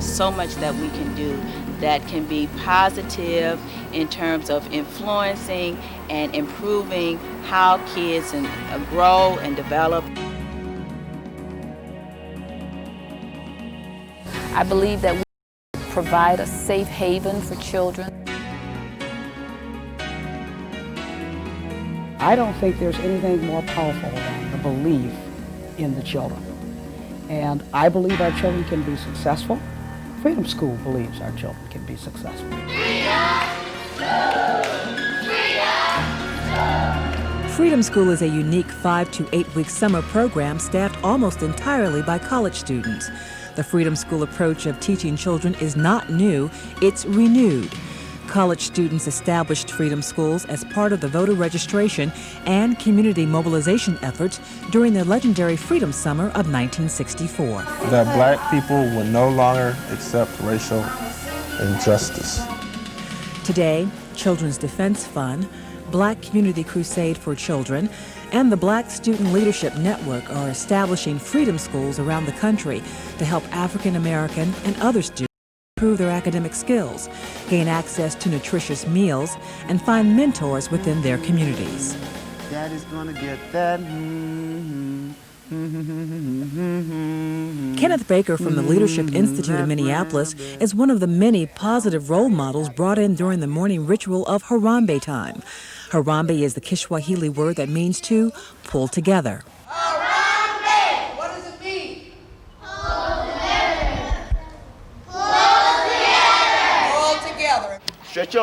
there's so much that we can do that can be positive in terms of influencing and improving how kids grow and develop. I believe that we provide a safe haven for children. I don't think there's anything more powerful than the belief in the children. And I believe our children can be successful. Freedom School believes our children can be successful. Freedom School is a unique 5 to 8 week summer program staffed almost entirely by college students. The Freedom School approach of teaching children is not new, it's renewed. College students established Freedom Schools as part of the voter registration and community mobilization efforts during the legendary Freedom Summer of 1964. That black people will no longer accept racial injustice. Today, Children's Defense Fund, Black Community Crusade for Children, and the Black Student Leadership Network are establishing Freedom Schools around the country to help African American and other students improve their academic skills, gain access to nutritious meals, and find mentors within their communities. Daddy's gonna get that. Kenneth Baker from the Leadership Institute of Minneapolis is one of the many positive role models brought in during the morning ritual of Harambe time. Harambe is the Kiswahili word that means to pull together. Harambe! What does it mean? Pull together. Stretch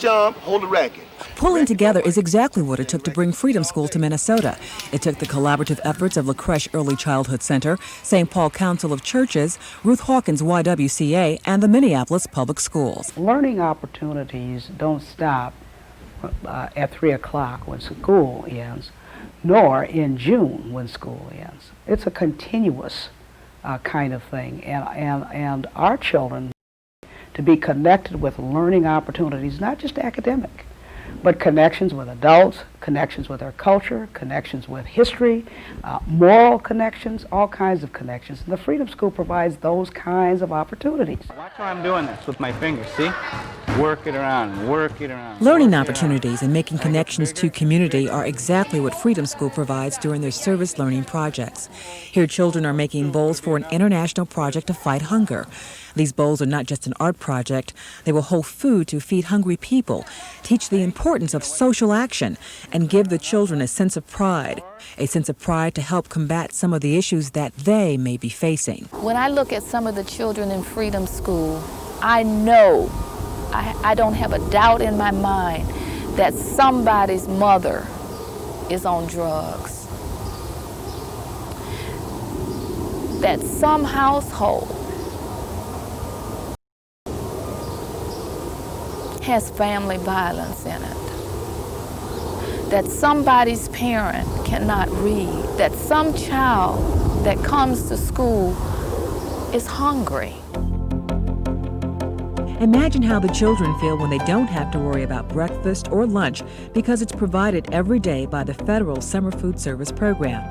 arm, hold the racket. Pulling together is exactly what it took to bring Freedom School to Minnesota. It took the collaborative efforts of La Crèche Early Childhood Center, St. Paul Council of Churches, Ruth Hawkins YWCA, and the Minneapolis Public Schools. Learning opportunities don't stop at 3 o'clock when school ends, nor in June when school ends. It's a continuous kind of thing, and our children to be connected with learning opportunities, not just academic, but connections with adults, connections with our culture, connections with history, moral connections, all kinds of connections. And the Freedom School provides those kinds of opportunities. Watch how I'm doing this with my fingers, see? Work it around, work it around. Learning opportunities and making connections to community are exactly what Freedom School provides during their service learning projects. Here, children are making bowls for an international project to fight hunger. These bowls are not just an art project. They will hold food to feed hungry people, teach the importance of social action, and give the children a sense of pride to help combat some of the issues that they may be facing. When I look at some of the children in Freedom School, I know, I don't have a doubt in my mind that somebody's mother is on drugs. That some household has family violence in it. That somebody's parent cannot read. That some child that comes to school is hungry. Imagine how the children feel when they don't have to worry about breakfast or lunch because it's provided every day by the Federal Summer Food Service Program.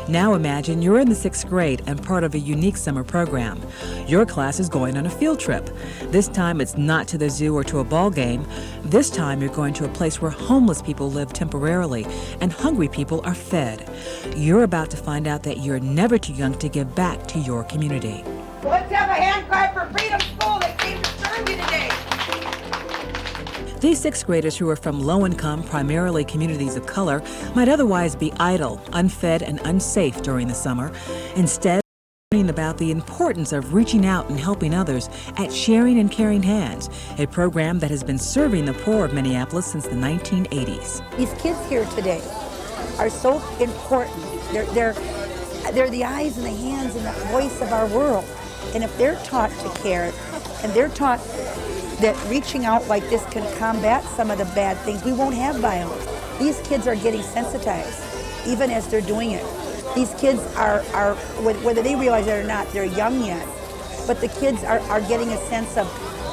Now imagine you're in the 6th grade and part of a unique summer program. Your class is going on a field trip. This time it's not to the zoo or to a ball game. This time you're going to a place where homeless people live temporarily and hungry people are fed. You're about to find out that you're never too young to give back to your community. Let's have a hand clap for Freedom School that came to serve you today. These 6th graders who are from low-income, primarily communities of color, might otherwise be idle, unfed, and unsafe during the summer. Instead, learning about the importance of reaching out and helping others at Sharing and Caring Hands, a program that has been serving the poor of Minneapolis since the 1980s. These kids here today are so important. They're the eyes and the hands and the voice of our world. And if they're taught to care, and they're taught that reaching out like this can combat some of the bad things, we won't have violence. These kids are getting sensitized, even as they're doing it. These kids are whether they realize it or not, they're young yet, but the kids are getting a sense of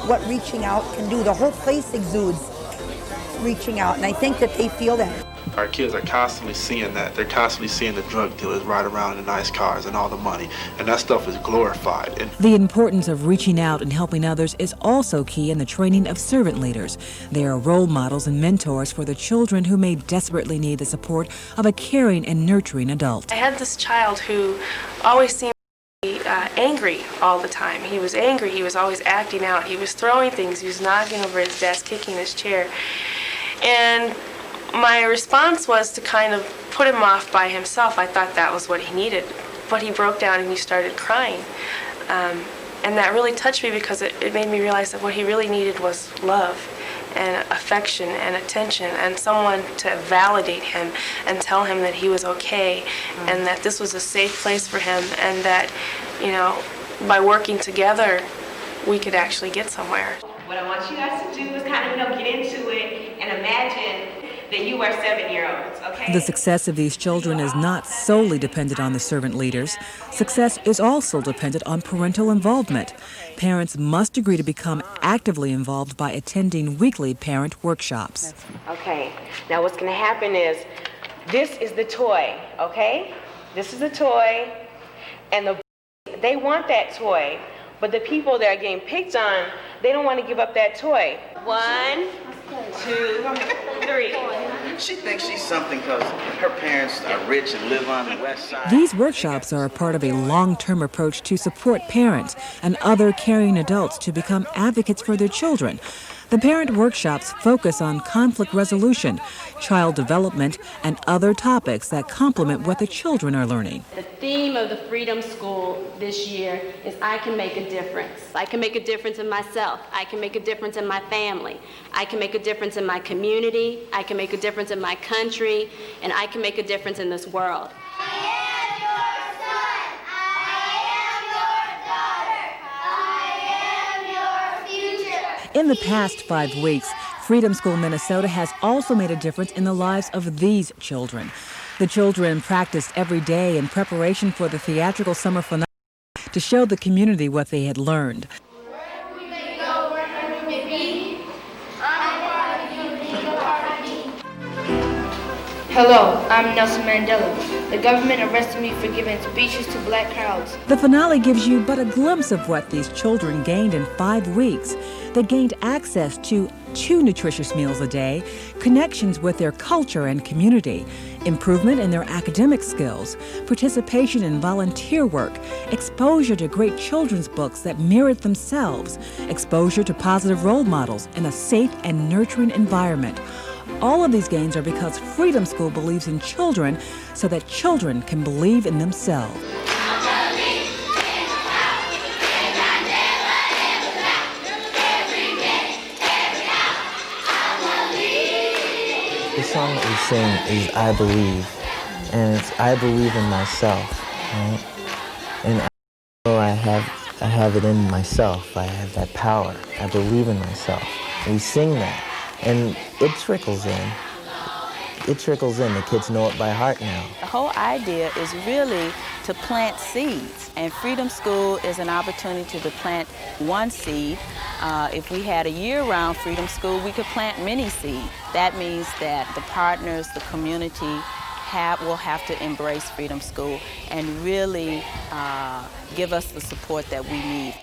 what reaching out can do. The whole place exudes reaching out, and I think that they feel that. Our kids are constantly seeing that. They're constantly seeing the drug dealers ride around in nice cars and all the money, and that stuff is glorified. And the importance of reaching out and helping others is also key in the training of servant leaders. They are role models and mentors for the children who may desperately need the support of a caring and nurturing adult. I had this child who always seemed angry all the time. He was angry, he was always acting out, he was throwing things, he was knocking over his desk, kicking his chair. And my response was to kind of put him off by himself. I thought that was what he needed. But he broke down and he started crying. And that really touched me because it made me realize that what he really needed was love and affection and attention and someone to validate him and tell him that he was okay and that this was a safe place for him and that, you know, by working together, we could actually get somewhere. What I want you guys to do is kind of, you know, get into it and imagine that you are 7-year-olds, okay? The success of these children is not solely dependent on the servant leaders. Success is also dependent on parental involvement. Parents must agree to become actively involved by attending weekly parent workshops. Okay, now what's going to happen is, this is the toy, okay? This is the toy, and they want that toy, but the people that are getting picked on, they don't want to give up that toy. 1, 2, 3. She thinks she's something because her parents are rich and live on the west side. These workshops are a part of a long-term approach to support parents and other caring adults to become advocates for their children. The parent workshops focus on conflict resolution, child development, and other topics that complement what the children are learning. The theme of the Freedom School this year is I can make a difference. I can make a difference in myself. I can make a difference in my family. I can make a difference in my community. I can make a difference in my country. And I can make a difference in this world. In the past 5 weeks, Freedom School Minnesota has also made a difference in the lives of these children. The children practiced every day in preparation for the theatrical summer finale to show the community what they had learned. Hello, I'm Nelson Mandela. The government arrested me for giving speeches to black crowds. The finale gives you but a glimpse of what these children gained in 5 weeks. They gained access to 2 nutritious meals a day, connections with their culture and community, improvement in their academic skills, participation in volunteer work, exposure to great children's books that mirrored themselves, exposure to positive role models, and a safe and nurturing environment. All of these gains are because Freedom School believes in children so that children can believe in themselves. The song that we sing is I Believe, and it's I believe in myself, right? And I know I have it in myself. I have that power. I believe in myself. We sing that, and it trickles in. It trickles in. The kids know it by heart now. The whole idea is really to plant seeds, and Freedom School is an opportunity to plant one seed. If we had a year-round Freedom School, we could plant many seeds. That means that the partners, the community, will have to embrace Freedom School and really give us the support that we need.